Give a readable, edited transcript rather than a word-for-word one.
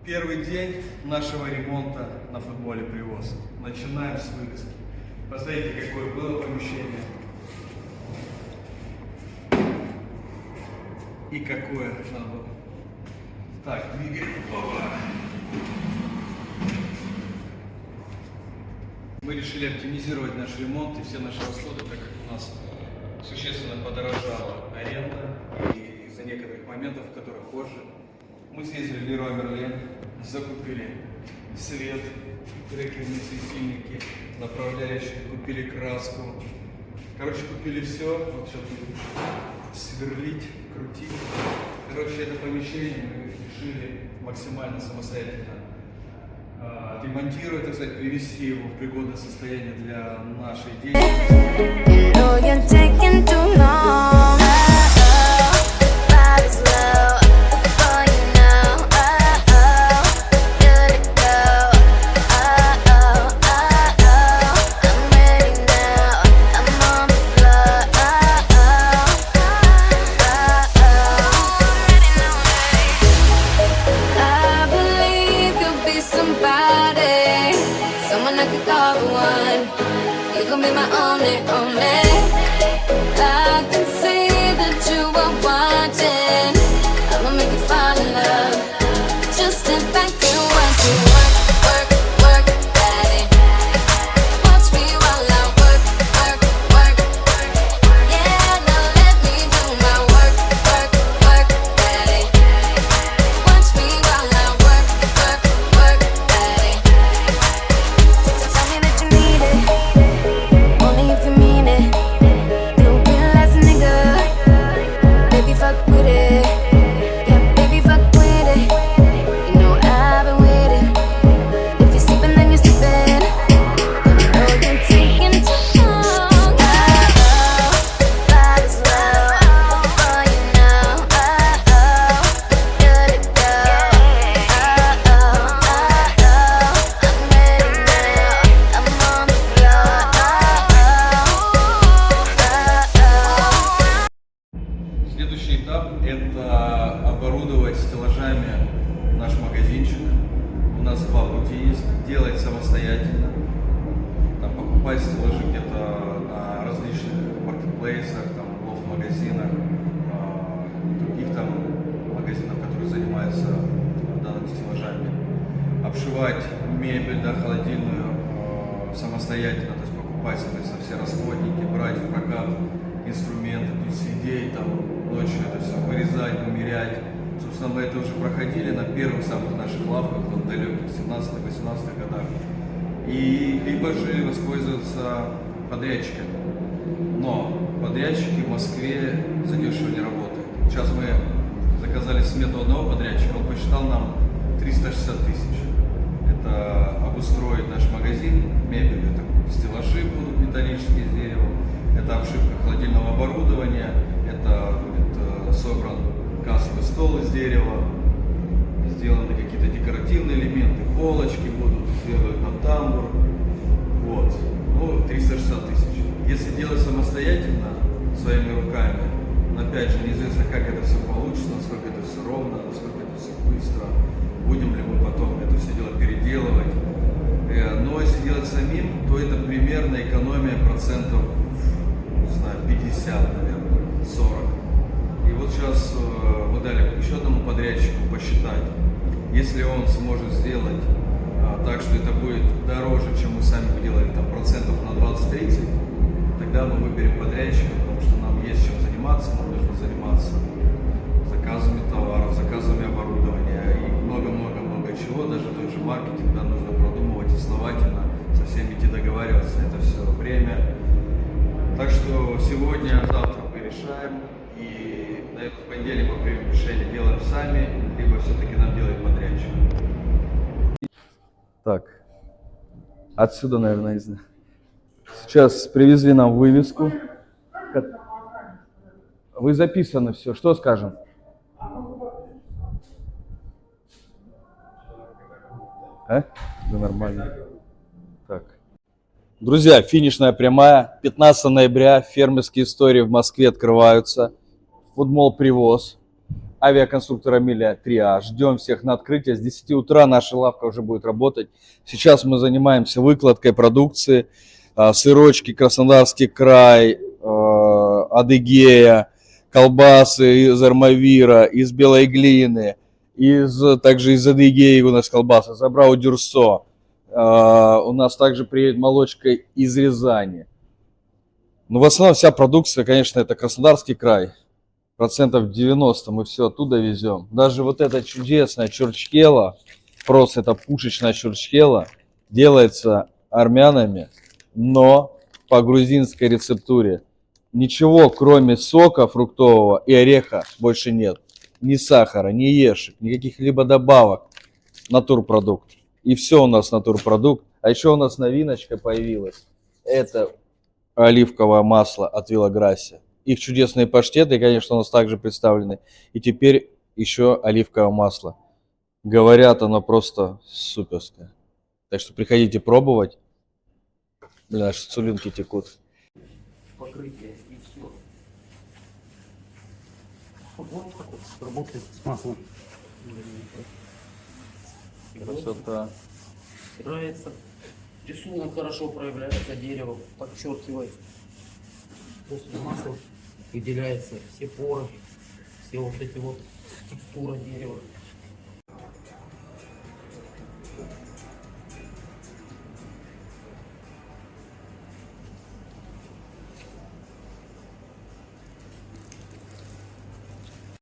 Первый день нашего ремонта на футболе «Привоз». Начинаем с вывески. Посмотрите, какое было помещение. И какое надо было. Так, двигаем. Мы решили оптимизировать наш ремонт и все наши расходы, так как у нас существенно подорожала аренда и из-за некоторых моментов, которые позже. Мы съездили в Леруа Мерлен, закупили свет, трекерные светильники, направляющие, купили краску. Короче, купили все. Вот сейчас будем сверлить, крутить. Короче, это помещение мы решили максимально самостоятельно ремонтировать, так сказать, привести его в пригодное состояние для нашей деятельности. Someone I could call the one. You gon' be my only, only. I can see that you are watching. I'ma make you fall in love. Just step back and watch me work, work, work, daddy. Watch me while I work, work, work. Yeah, now let me do my work, work, work, daddy. Watch me while I work, work, work, daddy. Tell me that you need it, only if you mean it. You real ass nigga, baby fuck with it. Yeah, baby fuck with it. You know I've been with it. If you're sleeping, then you're sleeping. You know you're taking too long. Life is low, before you know. Good to go. I'm ready now. I'm on the floor. Следующий этап – это оборудовать стеллажами наш магазинчик. У нас два пути есть. Делать самостоятельно. Там, покупать стеллажи где-то на различных маркетплейсах, там, лофт-магазинах, других там магазинах, которые занимаются данными стеллажами. Обшивать мебель, да, холодильную самостоятельно, то есть покупать, соответственно, все расходники, брать в прокат инструменты, сидеть там ночью это все вырезать, вымерять. Собственно, мы это уже проходили на первых самых наших лавках, в далеких 17-18 годах. И либо же воспользоваться подрядчиками. Но подрядчики в Москве задешево не работают. Сейчас мы заказали смету одного подрядчика, он посчитал нам 360 тысяч. Это обустроить наш магазин мебели, это стеллажи будут металлические из дерева, это обшивка холодильного оборудования, это будет собран кассовый стол из дерева, сделаны какие-то декоративные элементы, полочки будут, сделают нам тамбур. Вот. Ну, 360 тысяч. Если делать самостоятельно, своими руками, но опять же неизвестно, как это все получится, насколько это все ровно, насколько это все быстро, будем ли мы потом это все дело переделывать. Но если делать самим, то это примерно экономия процентов, не знаю, 50, наверное, 40. И вот сейчас мы дали еще одному подрядчику посчитать, если он сможет сделать так, что это будет дороже, чем мы сами бы делали, там, процентов на 20-30, тогда мы выберем подрядчика, потому что нам есть чем заниматься, нам нужно заниматься заказами товаров, заказами оборудования и много-много-много чего, даже тот же маркетинг, да, нужно продумывать основательно, со всеми идти договариваться, это все время. Так что сегодня, завтра мы решаем, и на этот понедельник мы примем решение, делаем сами, либо все-таки нам делает подрядчик. Так, отсюда, наверное, не знаю. Сейчас привезли нам вывеску. Вы записаны все. Что скажем? Да нормально. Так. Друзья, финишная прямая. 15 ноября. Фермерские истории в Москве открываются. Футбол «Привоз». авиаконструктора Миля 3А. Ждем всех на открытие. С 10 утра наша лавка уже будет работать. Сейчас мы занимаемся выкладкой продукции. Сырочки, Краснодарский край, Адыгея, колбасы из Армавира, из белой глины, также из Адыгеи у нас колбаса, Забрау Дюрсо. У нас также приедет молочка из Рязани. Но в основном вся продукция, конечно, это Краснодарский край. 90% мы все оттуда везем. Даже вот эта чудесная чурчхела, просто это пушечная чурчхела, делается армянами, но по грузинской рецептуре. Ничего, кроме сока фруктового и ореха, больше нет. Ни сахара, ни ешек, никаких либо добавок. Натурпродукт. И все у нас натурпродукт. А еще у нас новиночка появилась. Это оливковое масло от Виллаграссия. Их чудесные паштеты, конечно, у нас также представлены. И теперь еще оливковое масло. Говорят, оно просто суперское. Так что приходите пробовать. Блин, аж слюнки текут. Покрытие и все. Вот так вот работает с маслом. Красота. Стирается. Рисунок хорошо проявляется, дерево подчеркивает. После масла выделяются все поры, все вот эти вот текстура дерева.